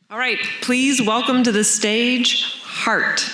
All right, please welcome to the stage, Heart.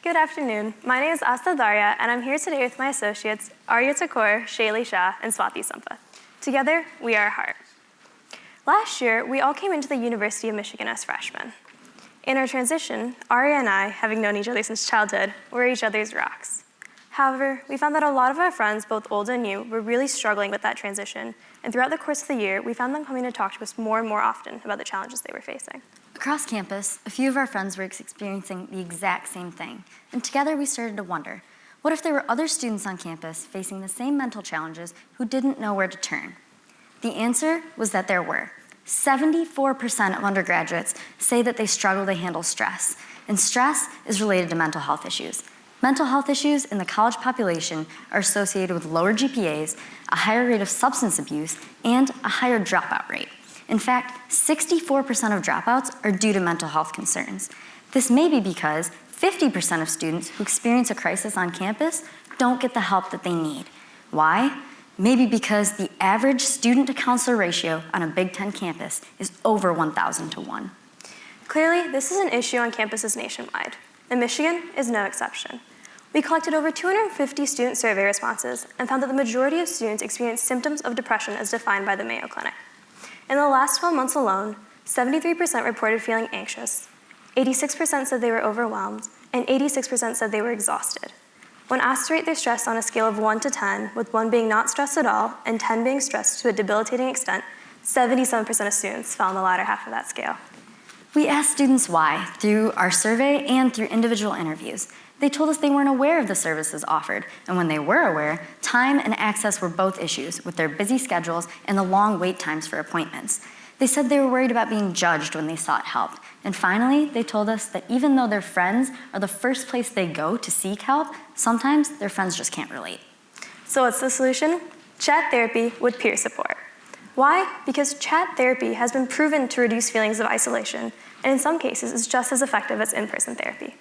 Good afternoon. My name is Asta Darya, and I'm here today with my associates, Arya Thakur, Shaylee Shah, and Swati Sampath. Together, we are Heart. Last year, we all came into the University of Michigan as freshmen. In our transition, Arya and I, having known each other since childhood, were each other's rocks. However, we found that a lot of our friends, both old and new, were really struggling with that transition, and throughout the course of the year, we found them coming to talk to us more and more often about the challenges they were facing. Across campus, a few of our friends were experiencing the exact same thing, and together we started to wonder, what if there were other students on campus facing the same mental challenges who didn't know where to turn? The answer was that there were. 74% of undergraduates say that they struggle to handle stress, and stress is related to mental health issues. Mental health issues in the college population are associated with lower GPAs, a higher rate of substance abuse, and a higher dropout rate. In fact, 64% of dropouts are due to mental health concerns. This may be because 50% of students who experience a crisis on campus don't get the help that they need. Why? Maybe because the average student-to-counselor ratio on a Big Ten campus is over 1,000 to 1. Clearly, this is an issue on campuses nationwide, and Michigan is no exception. We collected over 250 student survey responses and found that the majority of students experienced symptoms of depression as defined by the Mayo Clinic. In the last 12 months alone, 73% reported feeling anxious, 86% said they were overwhelmed, and 86% said they were exhausted. When asked to rate their stress on a scale of 1 to 10, with 1 being not stressed at all and 10 being stressed to a debilitating extent, 77% of students fell in the latter half of that scale. We asked students why through our survey and through individual interviews. They told us they weren't aware of the services offered, and when they were aware, time and access were both issues with their busy schedules and the long wait times for appointments. They said they were worried about being judged when they sought help. And finally, they told us that even though their friends are the first place they go to seek help, sometimes their friends just can't relate. So what's the solution? Chat therapy with peer support. Why? Because chat therapy has been proven to reduce feelings of isolation, and in some cases is just as effective as in-person therapy.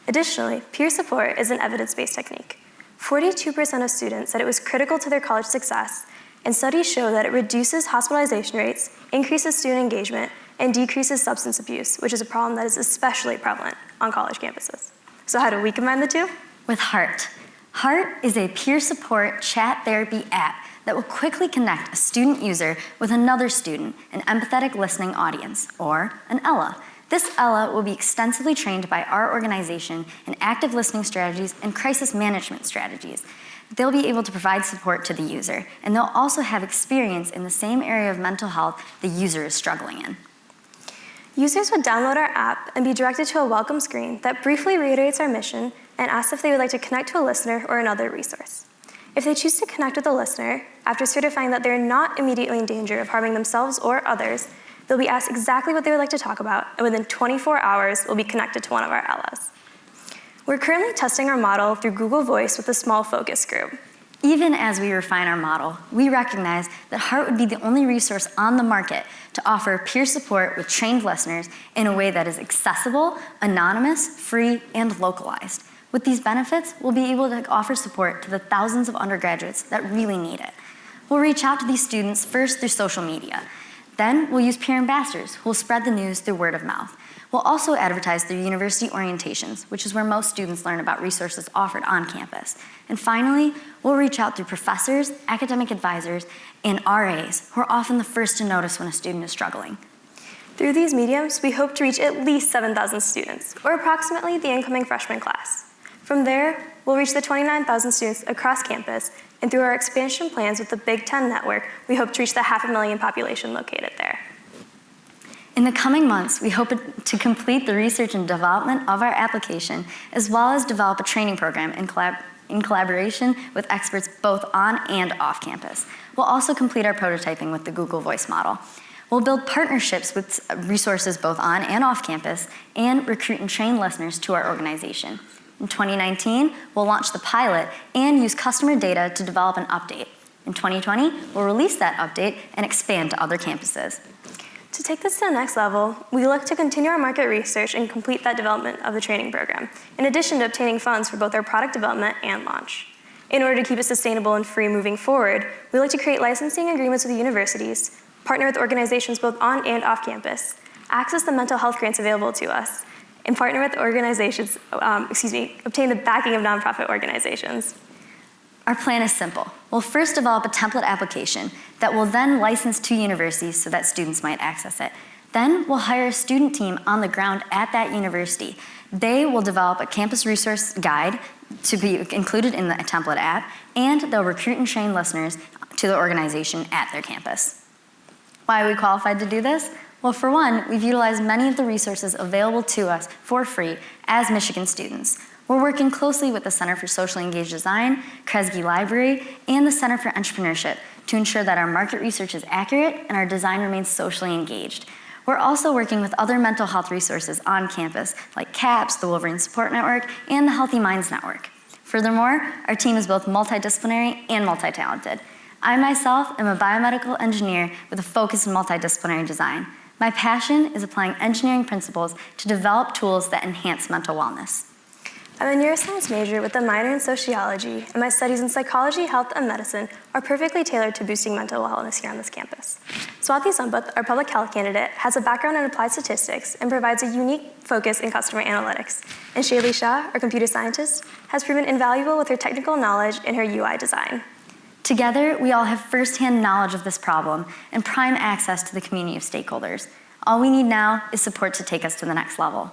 Additionally, peer support is an evidence-based technique. 42% of students said it was critical to their college success, and studies show that it reduces hospitalization rates, increases student engagement, and decreases substance abuse, which is a problem that is especially prevalent on college campuses. So how do we combine the two? With Heart. Heart is a peer support chat therapy app that will quickly connect a student user with another student, an empathetic listening audience, or an ELA. This ELA will be extensively trained by our organization in active listening strategies and crisis management strategies. They'll be able to provide support to the user, and they'll also have experience in the same area of mental health the user is struggling in. Users would download our app and be directed to a welcome screen that briefly reiterates our mission and asks if they would like to connect to a listener or another resource. If they choose to connect with a listener, after certifying that they're not immediately in danger of harming themselves or others, they'll be asked exactly what they would like to talk about, and within 24 hours, will be connected to one of our ELAs. We're currently testing our model through Google Voice with a small focus group. Even as we refine our model, we recognize that Heart would be the only resource on the market to offer peer support with trained listeners in a way that is accessible, anonymous, free, and localized. With these benefits, we'll be able to offer support to the thousands of undergraduates that really need it. We'll reach out to these students first through social media. Then we'll use peer ambassadors who will spread the news through word of mouth. We'll also advertise through university orientations, which is where most students learn about resources offered on campus. And finally, we'll reach out through professors, academic advisors, and RAs, who are often the first to notice when a student is struggling. Through these mediums, we hope to reach at least 7,000 students, or approximately the incoming freshman class. From there, we'll reach the 29,000 students across campus, and through our expansion plans with the Big Ten network, we hope to reach the 500,000 population located there. In the coming months, we hope to complete the research and development of our application, as well as develop a training program in collaboration with experts both on and off campus. We'll also complete our prototyping with the Google Voice model. We'll build partnerships with resources both on and off campus, and recruit and train listeners to our organization. In 2019, we'll launch the pilot and use customer data to develop an update. In 2020, we'll release that update and expand to other campuses. To take this to the next level, we look to continue our market research and complete that development of the training program, in addition to obtaining funds for both our product development and launch. In order to keep it sustainable and free moving forward, we like to create licensing agreements with universities, partner with organizations both on and off campus, access the mental health grants available to us, and partner with organizations, obtain the backing of nonprofit organizations. Our plan is simple. We'll first develop a template application that will then license to universities so that students might access it. Then we'll hire a student team on the ground at that university. They will develop a campus resource guide to be included in the template app, and they'll recruit and train listeners to the organization at their campus. Why are we qualified to do this? Well, for one, we've utilized many of the resources available to us for free as Michigan students. We're working closely with the Center for Socially Engaged Design, Kresge Library, and the Center for Entrepreneurship to ensure that our market research is accurate and our design remains socially engaged. We're also working with other mental health resources on campus, like CAPS, the Wolverine Support Network, and the Healthy Minds Network. Furthermore, our team is both multidisciplinary and multi-talented. I myself am a biomedical engineer with a focus in multidisciplinary design. My passion is applying engineering principles to develop tools that enhance mental wellness. I'm a neuroscience major with a minor in sociology, and my studies in psychology, health, and medicine are perfectly tailored to boosting mental wellness here on this campus. Swati Sampath, our public health candidate, has a background in applied statistics and provides a unique focus in customer analytics. And Shaylee Shah, our computer scientist, has proven invaluable with her technical knowledge in her UI design. Together, we all have firsthand knowledge of this problem and prime access to the community of stakeholders. All we need now is support to take us to the next level.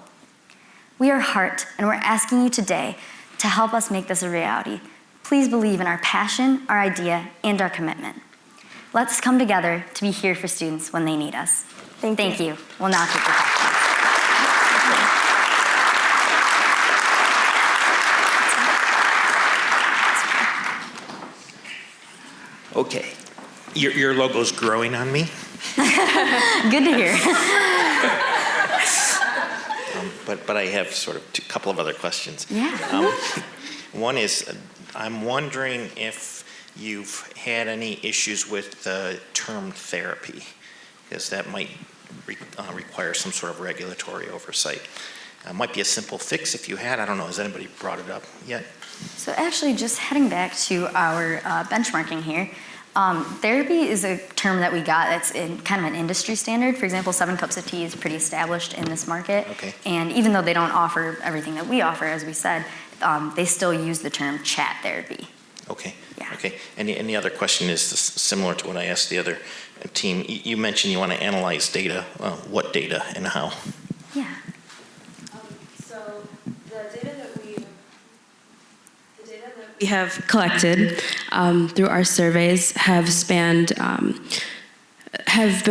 We are Heart, and we're asking you today to help us make this a reality. Please believe in our passion, our idea, and our commitment. Let's come together to be here for students when they need us. Thank you. We'll now take your questions. Okay, your logo's growing on me. Good to hear. But I have sort of a couple of other questions. Yeah. One is, I'm wondering if you've had any issues with the term therapy, because that might require some sort of regulatory oversight. Might be a simple fix if you had. I don't know. Has anybody brought it up yet? So actually, just heading back to our benchmarking here, therapy is a term that we got that's in kind of an industry standard. For example, 7 Cups of Tea is pretty established in this market. Okay. And even though they don't offer everything that we offer, as we said, they still use the term chat therapy. Okay. Yeah. Okay. And the other question is similar to what I asked the other team. You mentioned you want to analyze data. What data and how? Yeah. So the data that we have collected through our surveys have been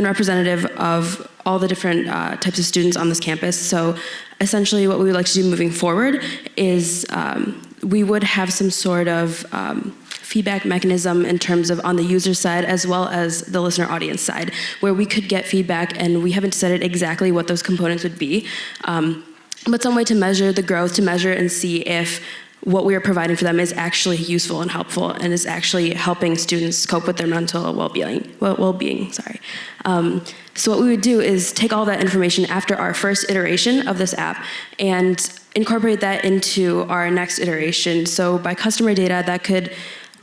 representative of all the different types of students on this campus. So essentially what we would like to do moving forward is we would have some sort of feedback mechanism in terms of on the user side as well as the listener audience side, where we could get feedback, and we haven't decided exactly what those components would be, but some way to measure the growth, to measure and see if what we are providing for them is actually useful and helpful and is actually helping students cope with their mental well-being. So what we would do is take all that information after our first iteration of this app and incorporate that into our next iteration. So by customer data, that could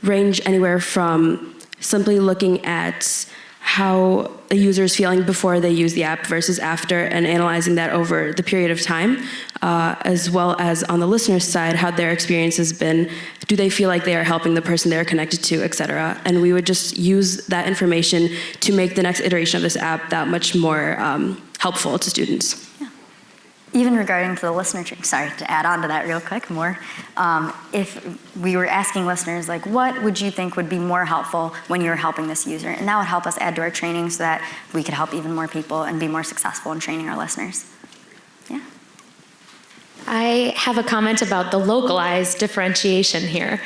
range anywhere from simply looking at how a user is feeling before they use the app versus after, and analyzing that over the period of time, as well as on the listener's side, how their experience has been. Do they feel like they are helping the person they're connected to, et cetera? And we would just use that information to make the next iteration of this app that much more helpful to students. Yeah. Even regarding to the listener, sorry, to add on to that real quick more, if we were asking listeners, like, what would you think would be more helpful when you were helping this user? And that would help us add to our training so that we could help even more people and be more successful in training our listeners. Yeah. I have a comment about the localized differentiation here.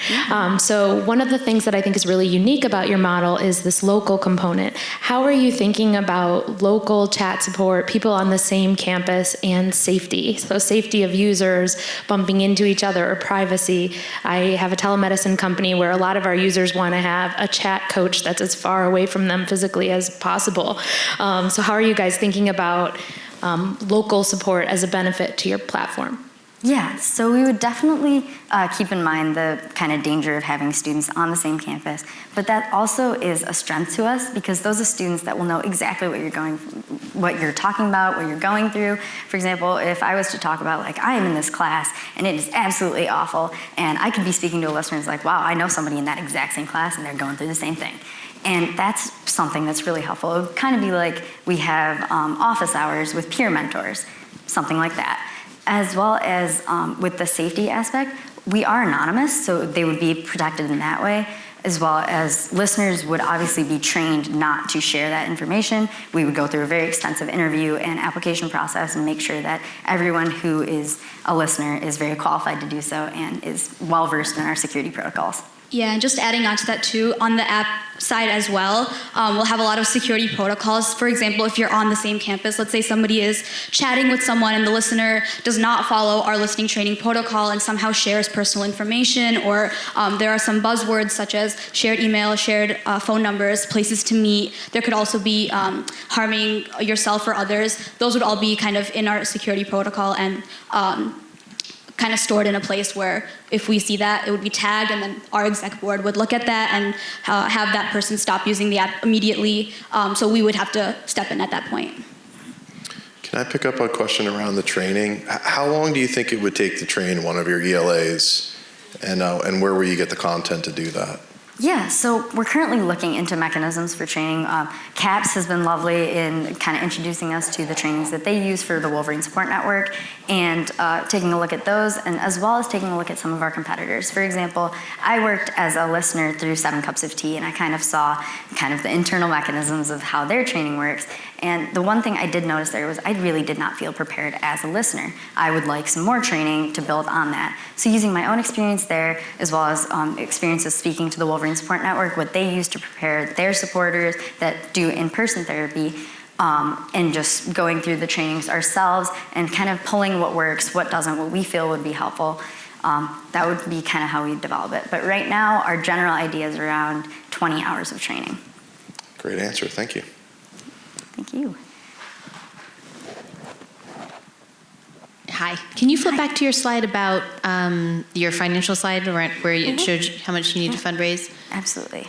So one of the things that I think is really unique about your model is this local component. How are you thinking about local chat support, people on the same campus, and safety? So safety of users bumping into each other or privacy. I have a telemedicine company where a lot of our users want to have a chat coach that's as far away from them physically as possible. So how are you guys thinking about local support as a benefit to your platform? Yeah, so we would definitely keep in mind the kind of danger of having students on the same campus, but that also is a strength to us because those are students that will know exactly what you're talking about, what you're going through. For example, if I was to talk about like, I am in this class and it is absolutely awful, and I could be speaking to a listener who's like, wow, I know somebody in that exact same class and they're going through the same thing. And that's something that's really helpful. It would kind of be like we have office hours with peer mentors, something like that. As well as with the safety aspect, we are anonymous, so they would be protected in that way, as well as listeners would obviously be trained not to share that information. We would go through a very extensive interview and application process and make sure that everyone who is a listener is very qualified to do so and is well-versed in our security protocols. Yeah, and just adding on to that too, on the app side as well, we'll have a lot of security protocols. For example, if you're on the same campus, let's say somebody is chatting with someone and the listener does not follow our listening training protocol and somehow shares personal information, or there are some buzzwords such as shared email, shared phone numbers, places to meet. There could also be harming yourself or others. Those would all be kind of in our security protocol and kind of stored in a place where if we see that, it would be tagged, and then our exec board would look at that and have that person stop using the app immediately. So we would have to step in at that point. Can I pick up a question around the training? How long do you think it would take to train one of your ELAs, and where will you get the content to do that? Yeah, so we're currently looking into mechanisms for training. CAPS has been lovely in kind of introducing us to the trainings that they use for the Wolverine Support Network and taking a look at those, and as well as taking a look at some of our competitors. For example, I worked as a listener through 7 Cups of Tea, and I kind of saw kind of the internal mechanisms of how their training works. And the one thing I did notice there was I really did not feel prepared as a listener. I would like some more training to build on that. So using my own experience there, as well as experiences speaking to the Wolverine Support Network, what they use to prepare their supporters that do in-person therapy, and just going through the trainings ourselves and kind of pulling what works, what doesn't, what we feel would be helpful. That would be kind of how we develop it. But right now, our general idea is around 20 hours of training. Great answer, thank you. Thank you. Hi. Can you flip back to your slide about your financial slide where it showed how much you need to fundraise? Absolutely.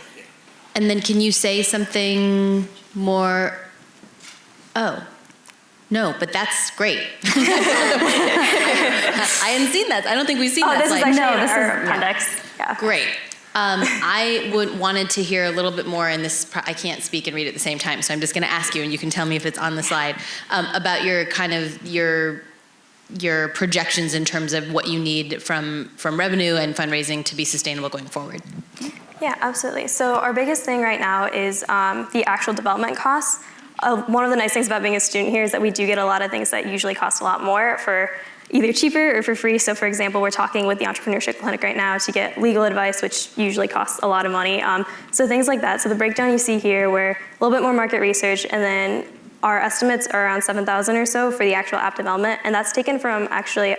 And then can you say something more? Oh, no, but that's great. I hadn't seen that. I don't think we've seen that this slide. is actually this our is- appendix. Yeah. Great. I wanted to hear a little bit more, and I can't speak and read at the same time, so I'm just going to ask you, and you can tell me if it's on the slide, about your kind of your projections in terms of what you need from revenue and fundraising to be sustainable going forward. Yeah, absolutely. So our biggest thing right now is the actual development costs. One of the nice things about being a student here is that we do get a lot of things that usually cost a lot more for either cheaper or for free. So for example, we're talking with the Entrepreneurship Clinic right now to get legal advice, which usually costs a lot of money. So things like that. So the breakdown you see here, we're a little bit more market research, and then our estimates are around 7,000 or so for the actual app development. And that's taken from actually,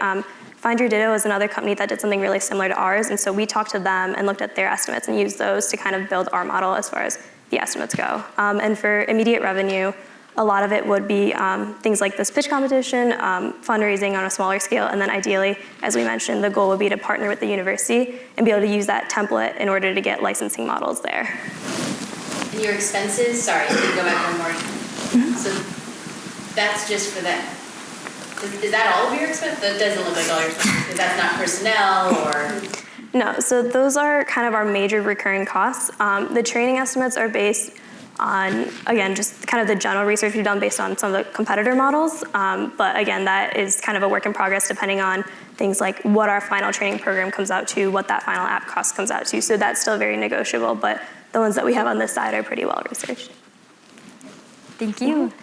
Find Your Ditto is another company that did something really similar to ours. And so we talked to them and looked at their estimates and used those to kind of build our model as far as the estimates go. And for immediate revenue, a lot of it would be things like this pitch competition, fundraising on a smaller scale, and then ideally, as we mentioned, the goal would be to partner with the university and be able to use that template in order to get licensing models there. And your expenses, sorry, can you go back one more? Mm-hmm. So that's just for that. Is that all of your expenses? That doesn't look like all your expenses, because that's not personnel or... No, so those are kind of our major recurring costs. The training estimates are based on, again, just kind of the general research we've done based on some of the competitor models. But again, that is kind of a work in progress depending on things like what our final training program comes out to, what that final app cost comes out to. So that's still very negotiable, but the ones that we have on this side are pretty well researched. Thank you.